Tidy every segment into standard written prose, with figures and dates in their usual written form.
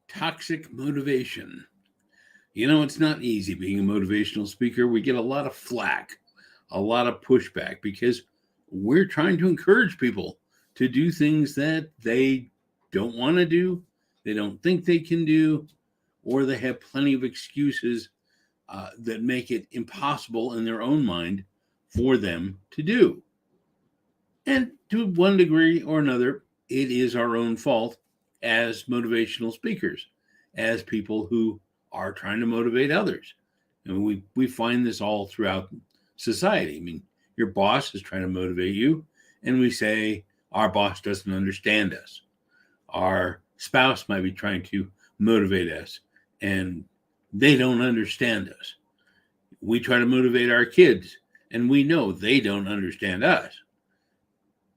Toxic motivation. It's not easy being a motivational speaker. We get a lot of flack, a lot of pushback because we're trying to encourage people to do things that they don't want to do, they don't think they can do, or they have plenty of excuses that make it impossible in their own mind for them to do. And to one degree or another, it is our own fault as motivational speakers, as people who are trying to motivate others. And we find this all throughout society. I mean, your boss is trying to motivate you, and we say our boss doesn't understand us. Our spouse might be trying to motivate us, and they don't understand us. We try to motivate our kids, and we know they don't understand us.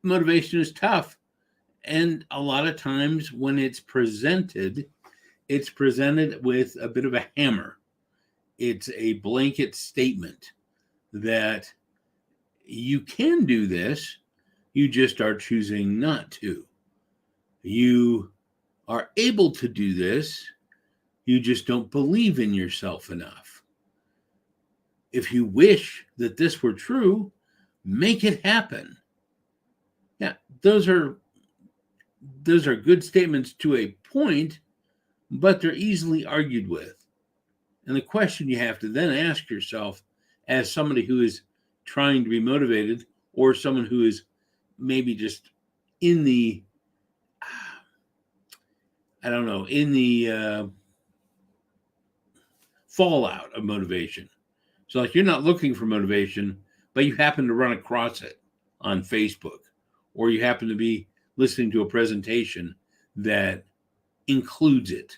Motivation is tough. And a lot of times when it's presented with a bit of a hammer. It's a blanket statement that you can do this, you just are choosing not to. You are able to do this, you just don't believe in yourself enough. If you wish that this were true, make it happen. Yeah, those are good statements to a point, but they're easily argued with. And the question you have to then ask yourself, as somebody who is trying to be motivated, or someone who is maybe just in the, fallout of motivation. So like you're not looking for motivation, but you happen to run across it on Facebook, or you happen to be listening to a presentation that includes it.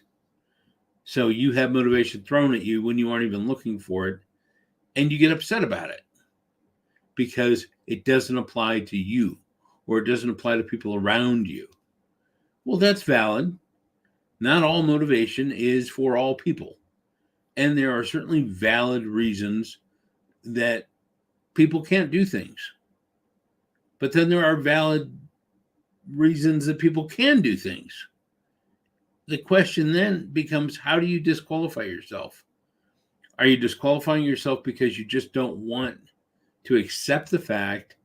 So you have motivation thrown at you when you aren't even looking for it, and you get upset about it because it doesn't apply to you, or it doesn't apply to people around you. Well, that's valid. Not all motivation is for all people. And there are certainly valid reasons that people can't do things. But then there are valid reasons that people can do things. The question then becomes, how do you disqualify yourself? Are you disqualifying yourself because you just don't want to accept the fact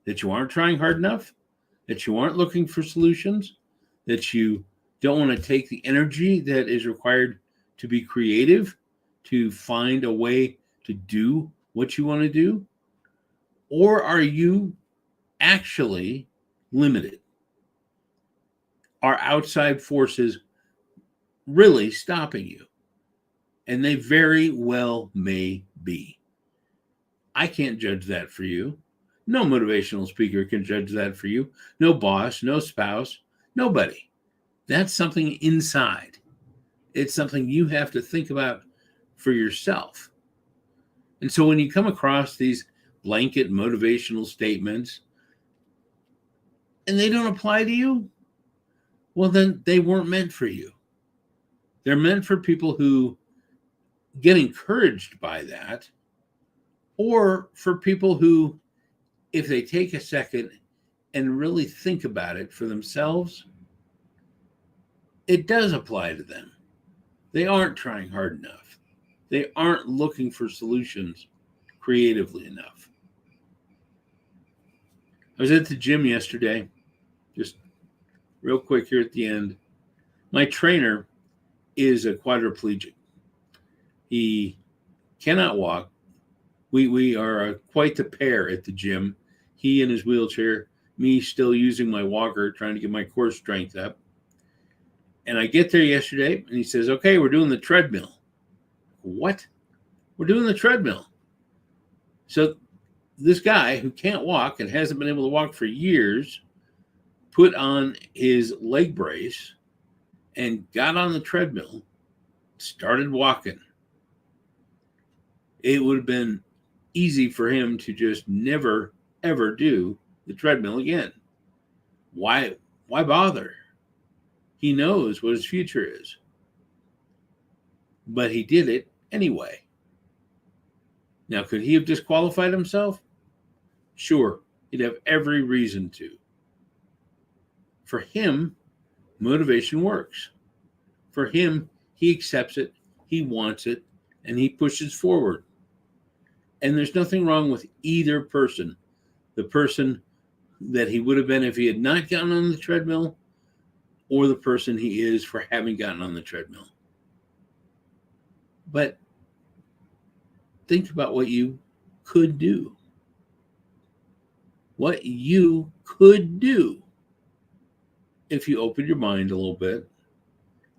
that you aren't trying hard enough, that you aren't looking for solutions, that you don't want to take the energy that is required to be creative, to find a way to do what you want to do? Or are you actually limited? Are outside forces really stopping you? And they very well may be. I can't judge that for you. No motivational speaker can judge that for you. No boss, no spouse, nobody. That's something inside. It's something you have to think about for yourself. And so when you come across these blanket motivational statements and they don't apply to you, well, then they weren't meant for you. They're meant for people who get encouraged by that, or for people who, if they take a second and really think about it for themselves, it does apply to them. They aren't trying hard enough. They aren't looking for solutions creatively enough. I was at the gym yesterday, just real quick here at the end. My trainer is a quadriplegic. He cannot walk. We are quite the pair at the gym. He in his wheelchair, me still using my walker, trying to get my core strength up. And I get there yesterday, and he says, okay, we're doing the treadmill. What? We're doing the treadmill. So this guy who can't walk and hasn't been able to walk for years put on his leg brace and got on the treadmill, started walking. It would have been easy for him to just never, ever do the treadmill again. Why bother? He knows what his future is. But he did it anyway. Now, could he have disqualified himself? Sure, he'd have every reason to. For him, motivation works. For him, he accepts it, he wants it, and he pushes forward. And there's nothing wrong with either person. The person that he would have been if he had not gotten on the treadmill, or the person he is for having gotten on the treadmill. But think about what you could do. What you could do if you opened your mind a little bit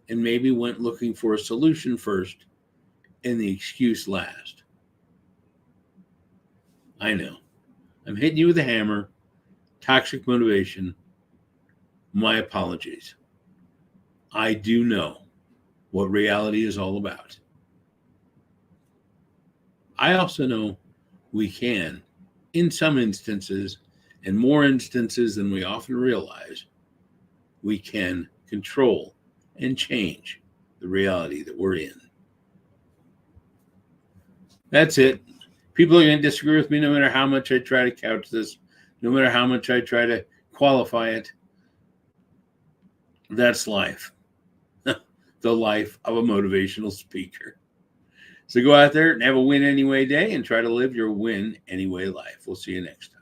and maybe went looking for a solution first and the excuse last. I know. I'm hitting you with a hammer. Toxic motivation. My apologies. I do know what reality is all about. I also know we can, in some instances, and more instances than we often realize, we can control and change the reality that we're in. That's it. People are going to disagree with me no matter how much I try to couch this, no matter how much I try to qualify it. That's life. The life of a motivational speaker. So go out there and have a win anyway day and try to live your win anyway life. We'll see you next time.